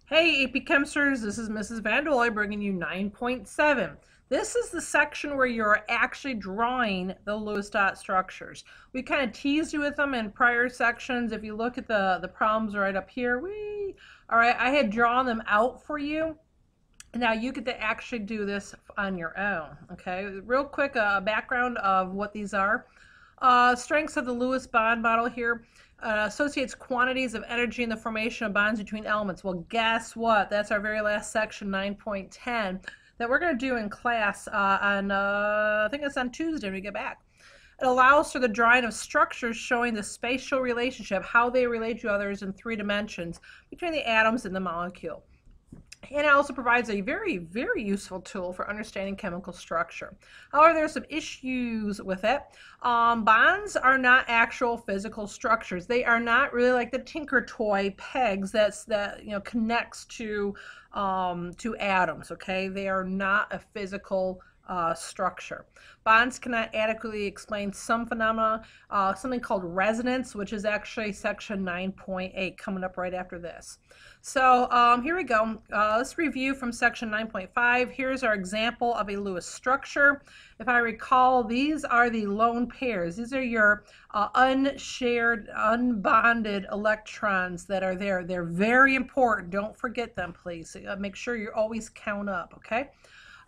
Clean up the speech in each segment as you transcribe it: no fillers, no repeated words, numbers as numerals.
Hey, AP Chemsters, this is Mrs. Vandeloy bringing you 9.7. This is the section where you're actually drawing the Lewis dot structures. We kind of teased you with them in prior sections. If you look at the problems right up here, all right, I had drawn them out for you. Now you get to actually do this on your own, okay? Real quick, background of what these are. Strengths of the Lewis bond model here. Associates quantities of energy in the formation of bonds between elements. Well, guess what? That's our very last section, 9.10, that we're going to do in class on, I think it's on Tuesday when we get back. It allows for the drawing of structures showing the spatial relationship, how they relate to others in 3 dimensions between the atoms and the molecule. And it also provides a very, very useful tool for understanding chemical structure. However, there are some issues with it. Bonds are not actual physical structures. They are not really like the Tinker Toy pegs that connects to atoms. Okay, they are not a physical structure. Bonds cannot adequately explain some phenomena, something called resonance, which is actually section 9.8 coming up right after this. So here we go. Let's review from section 9.5. Here's our example of a Lewis structure. If I recall, these are the lone pairs. These are your unshared, unbonded electrons that are there. They're very important. Don't forget them, please. Make sure you always count up, okay?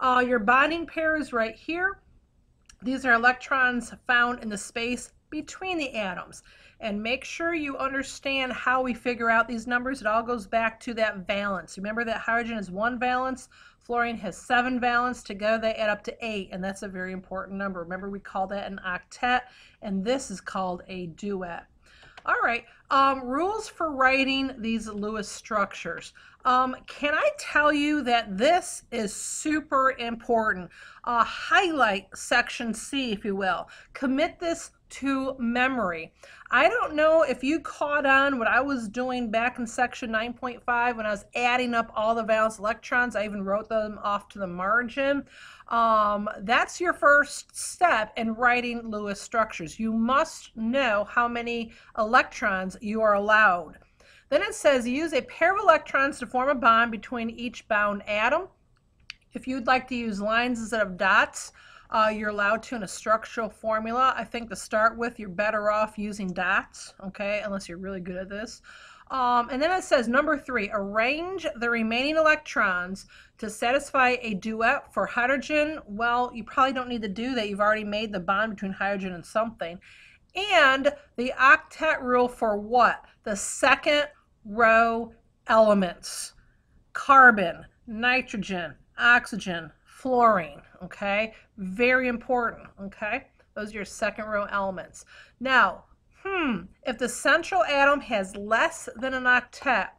Your bonding pair is right here. These are electrons found in the space between the atoms. And make sure you understand how we figure out these numbers. It all goes back to that valence. Remember that hydrogen has 1 valence, fluorine has 7 valence. Together they add up to 8, and that's a very important number. Remember, we call that an octet, and this is called a duet. All right, rules for writing these Lewis structures. Can I tell you that this is super important? Highlight section C, if you will. Commit this to memory. I don't know if you caught on what I was doing back in section 9.5 when I was adding up all the valence electrons. I even wrote them off to the margin. That's your first step in writing Lewis structures. You must know how many electrons you are allowed. Then it says use a pair of electrons to form a bond between each bound atom. If you'd like to use lines instead of dots, you're allowed to in a structural formula. I think to start with, you're better off using dots, okay, unless you're really good at this. And then it says number 3, arrange the remaining electrons to satisfy a duet for hydrogen. Well, you probably don't need to do that. You've already made the bond between hydrogen and something. And the octet rule for what? The second row elements: carbon, nitrogen, oxygen, fluorine, okay? Very important, okay? Those are your second row elements. Now, if the central atom has less than an octet,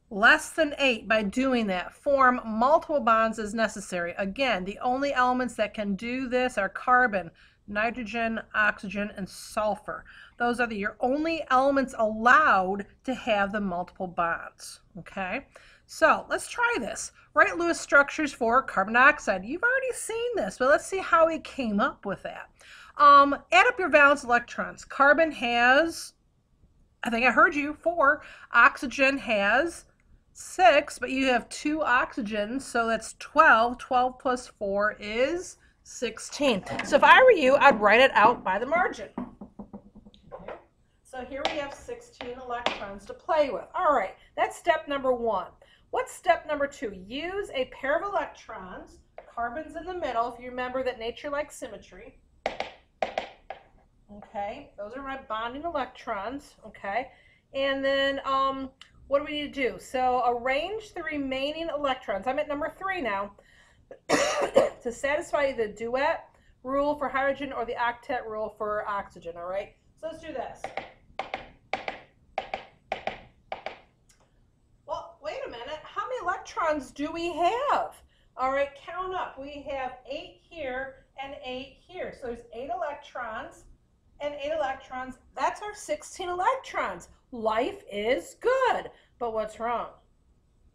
less than 8, by doing that, form multiple bonds as necessary. Again, the only elements that can do this are carbon, nitrogen, oxygen, and sulfur. Those are your only elements allowed to have the multiple bonds, okay? So let's try this. Write Lewis structures for carbon dioxide. You've already seen this, but let's see how he came up with that. Add up your valence electrons. Carbon has, I think I heard you, 4. Oxygen has 6, but you have 2 oxygens, so that's 12. 12 plus 4 is 16. So if I were you, I'd write it out by the margin. Okay. So here we have 16 electrons to play with. All right, that's step number 1. What's step number 2? Use a pair of electrons, carbon's in the middle, if you remember that nature likes symmetry. Okay, those are my bonding electrons, okay? And then what do we need to do? So arrange the remaining electrons. I'm at number 3 now. To satisfy the duet rule for hydrogen or the octet rule for oxygen, all right? So let's do this. Well, wait a minute. How many electrons do we have? All right, count up. We have 8 here and 8 here. So there's 8 electrons and 8 electrons. That's our 16 electrons. Life is good. But what's wrong?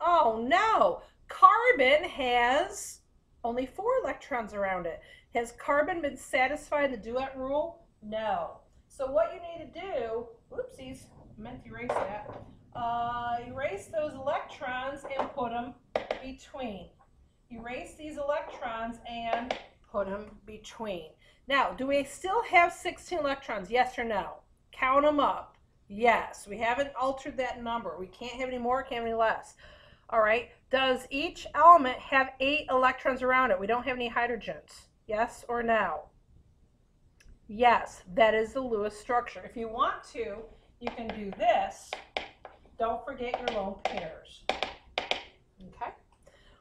Oh, no. Carbon has only 4 electrons around it. Has carbon been satisfied in the duet rule? No. So what you need to do, whoopsies, I meant to erase that. Erase those electrons and put them between. Erase these electrons and put them between. Now, do we still have 16 electrons? Yes or no? Count them up. Yes. We haven't altered that number. We can't have any more, can't have any less. All right. Does each element have 8 electrons around it? We don't have any hydrogens. Yes or no? Yes. That is the Lewis structure. If you want to, you can do this. Don't forget your lone pairs. Okay.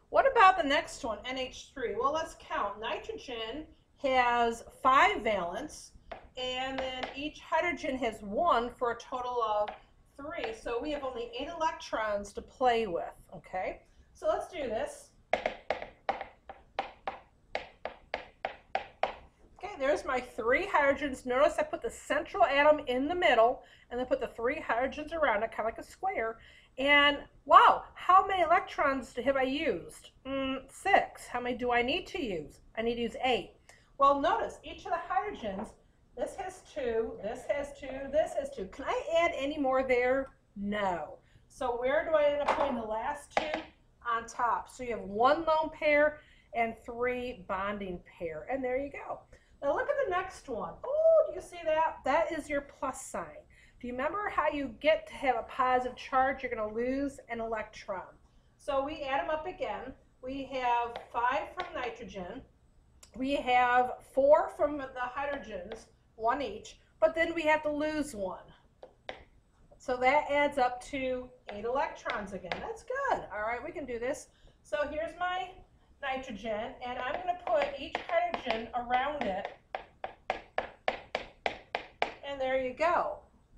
What about the next one, NH3? Well, let's count. Nitrogen has 5 valence, and then each hydrogen has 1 for a total of 3. So we have only 8 electrons to play with, okay? So let's do this. Okay, there's my 3 hydrogens. Notice I put the central atom in the middle, and then put the 3 hydrogens around it, kind of like a square. And wow, how many electrons have I used? 6. How many do I need to use? I need to use 8. Well, notice each of the hydrogens, this has 2, this has 2, this has 2. Can I add any more there? No. So where do I end up putting the last 2? On top. So you have 1 lone pair and 3 bonding pair. And there you go. Now look at the next one. Oh, do you see that? That is your plus sign. Do you remember how you get to have a positive charge? You're going to lose an electron. So we add them up again. We have 5 from nitrogen. We have 4 from the hydrogens, 1 each. But then we have to lose 1. So that adds up to 8 electrons again. That's good. All right, we can do this. So here's my nitrogen, and I'm going to put each hydrogen around it. And there you go.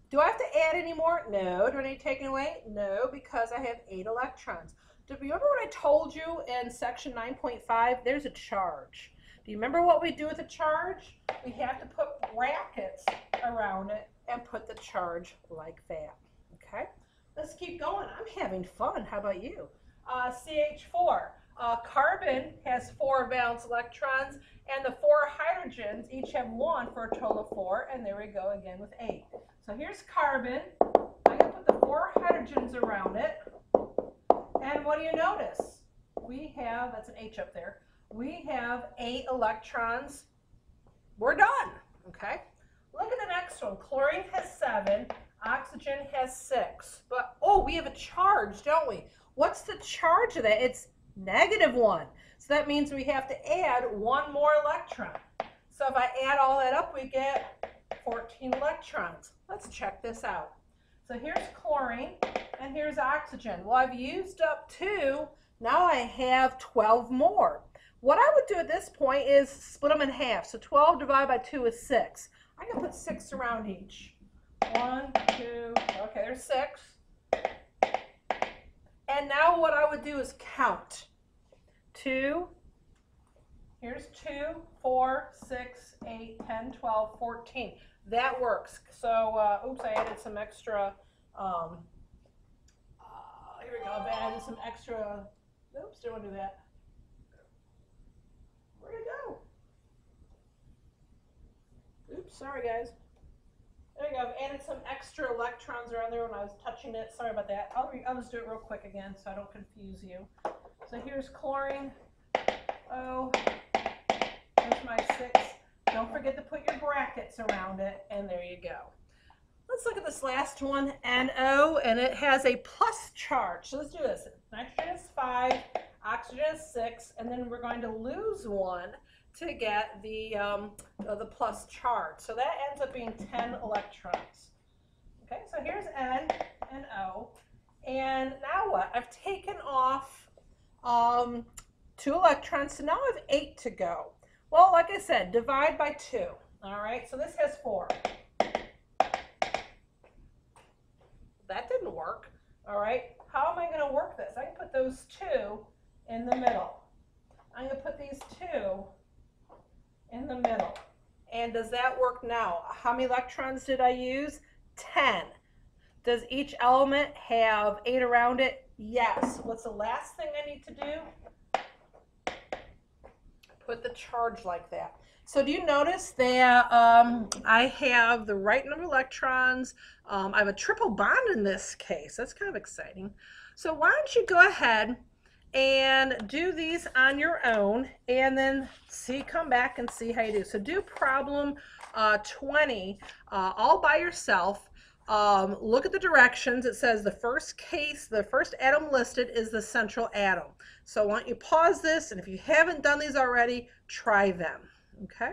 Do I have to add any more? No. Do I need to take it away? No, because I have 8 electrons. Do you remember what I told you in section 9.5? There's a charge. Do you remember what we do with a charge? We have to put brackets around it and put the charge like that. Okay? Let's keep going. I'm having fun. How about you? CH4. Carbon has 4 valence electrons, and the 4 hydrogens each have 1 for a total of 4, and there we go again with 8. So here's carbon. I'm going to put the 4 hydrogens around it, and what do you notice? We have, that's an H up there, we have 8 electrons. We're done, okay? Look at the next one. Chlorine has 7, oxygen has 6, but oh, we have a charge, don't we? What's the charge of that? It's -1. So that means we have to add 1 more electron. So if I add all that up, we get 14 electrons. Let's check this out. So here's chlorine and here's oxygen. Well, I've used up 2. Now I have 12 more. What I would do at this point is split them in half. So 12 divided by 2 is 6. I'm going to put 6 around each. 1, 2, okay, there's 6. And now what I would do is count. 2, here's 2, 4, 6, 8, 10, 12, 14. That works. So, oops, I added some extra, here we go, I added some extra, oops, didn't want to do that. Where'd it go? Oops, sorry guys. There you go, I've added some extra electrons around there when I was touching it. Sorry about that. I'll just do it real quick again so I don't confuse you. So here's chlorine. Oh, there's my 6. Don't forget to put your brackets around it, and there you go. Let's look at this last one, NO, and it has a plus charge. So let's do this. Nitrogen is 5, oxygen is 6, and then we're going to lose 1 to get the plus charge. So that ends up being 10 electrons. Okay, so here's N and O. And now what? I've taken off 2 electrons, so now I have 8 to go. Well, like I said, divide by 2. All right, so this has 4. That didn't work. All right, how am I going to work this? I can put those 2 in the middle. I'm going to put these 2 in the middle. And does that work now? How many electrons did I use? 10. Does each element have 8 around it? Yes. What's the last thing I need to do? Put the charge like that. So do you notice that I have the right number of electrons? I have a triple bond in this case. That's kind of exciting. So why don't you go ahead and do these on your own and then come back and see how you do. So do problem 20 all by yourself. Look at the directions. It says the first atom listed is the central atom. So why don't you pause this, and if you haven't done these already, try them. Okay.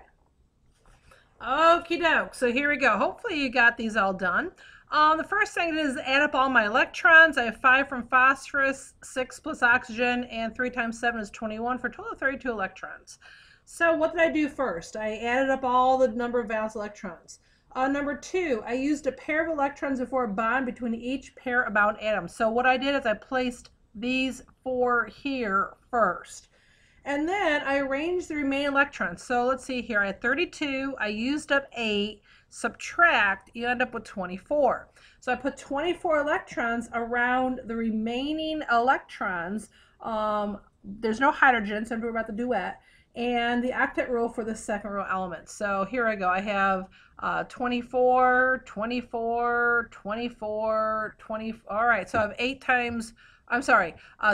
Okie doke. So here we go. Hopefully you got these all done. The first thing is add up all my electrons. I have 5 from phosphorus, 6 plus oxygen, and 3 times 7 is 21 for a total of 32 electrons. So what did I do first? I added up all the number of valence electrons. Number 2, I used a pair of electrons before a bond between each pair of bound atoms. So what I did is I placed these 4 here first. And then I arranged the remaining electrons. So let's see here. I had 32. I used up 8. Subtract, you end up with 24. So I put 24 electrons around the remaining electrons. There's no hydrogen, so I'm doing about the duet. And the octet rule for the second row element. So here I go. I have 24, 24, 24, 20. All right, so I have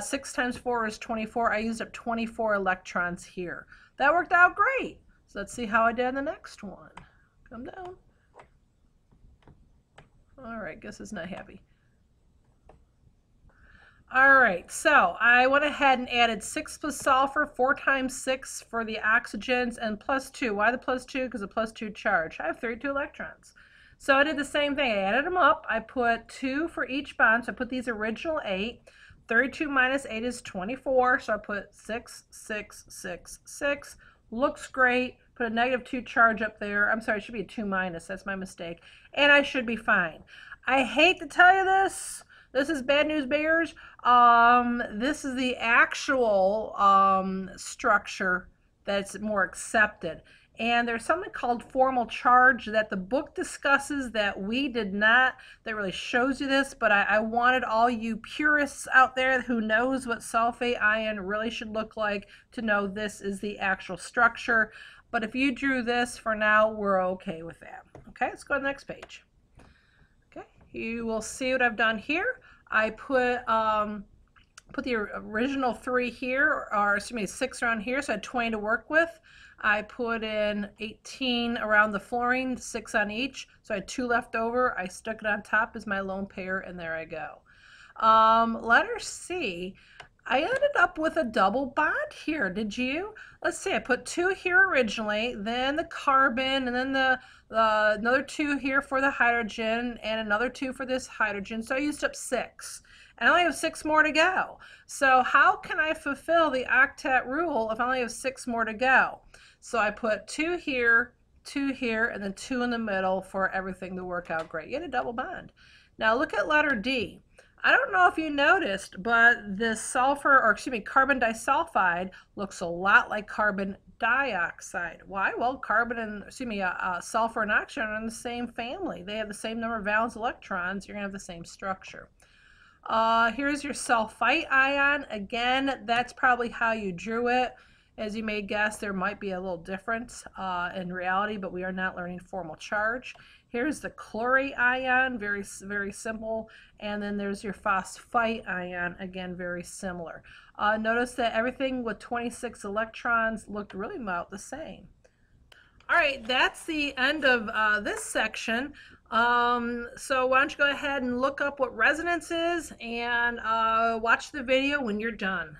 6 times 4 is 24. I used up 24 electrons here. That worked out great. So let's see how I did in the next one. Come down. All right, guess it's not happy. All right, so I went ahead and added 6 plus sulfur, 4 times 6 for the oxygens, and plus 2. Why the plus 2? Because the plus 2 charge. I have 32 electrons. So I did the same thing. I added them up. I put 2 for each bond. So I put these original 8. 32 minus 8 is 24. So I put 6, 6, 6, 6. Looks great. Put a -2 charge up there. I'm sorry, it should be a 2 minus. That's my mistake. And I should be fine. I hate to tell you this. This is bad news bears. This is the actual structure that's more accepted. And there's something called formal charge that the book discusses that we did not, that really shows you this, but I wanted all you purists out there who knows what sulfate ion really should look like to know this is the actual structure. But if you drew this for now, we're okay with that. Okay, let's go to the next page. Okay, you will see what I've done here. I put the original 3 here, or excuse me, 6 around here, so I had 20 to work with. I put in 18 around the fluorine, 6 on each, so I had 2 left over. I stuck it on top as my lone pair, and there I go. Letter C, I ended up with a double bond here. Did you? Let's see, I put 2 here originally, then the carbon, and then another 2 here for the hydrogen, and another 2 for this hydrogen. So I used up 6. And I only have 6 more to go. So how can I fulfill the octet rule if I only have 6 more to go? So I put 2 here, 2 here, and then 2 in the middle for everything to work out great. You get a double bond. Now look at letter D. I don't know if you noticed, but this sulfur, or excuse me, carbon disulfide looks a lot like carbon dioxide. Why? Well, carbon and, sulfur and oxygen are in the same family. They have the same number of valence electrons. You're going to have the same structure. Here's your sulfite ion. Again, that's probably how you drew it. As you may guess, there might be a little difference in reality, but we are not learning formal charge. Here's the chlorate ion, very, very simple. And then there's your phosphite ion, again, very similar. Notice that everything with 26 electrons looked really about the same. All right, that's the end of this section. So why don't you go ahead and look up what resonance is and watch the video when you're done.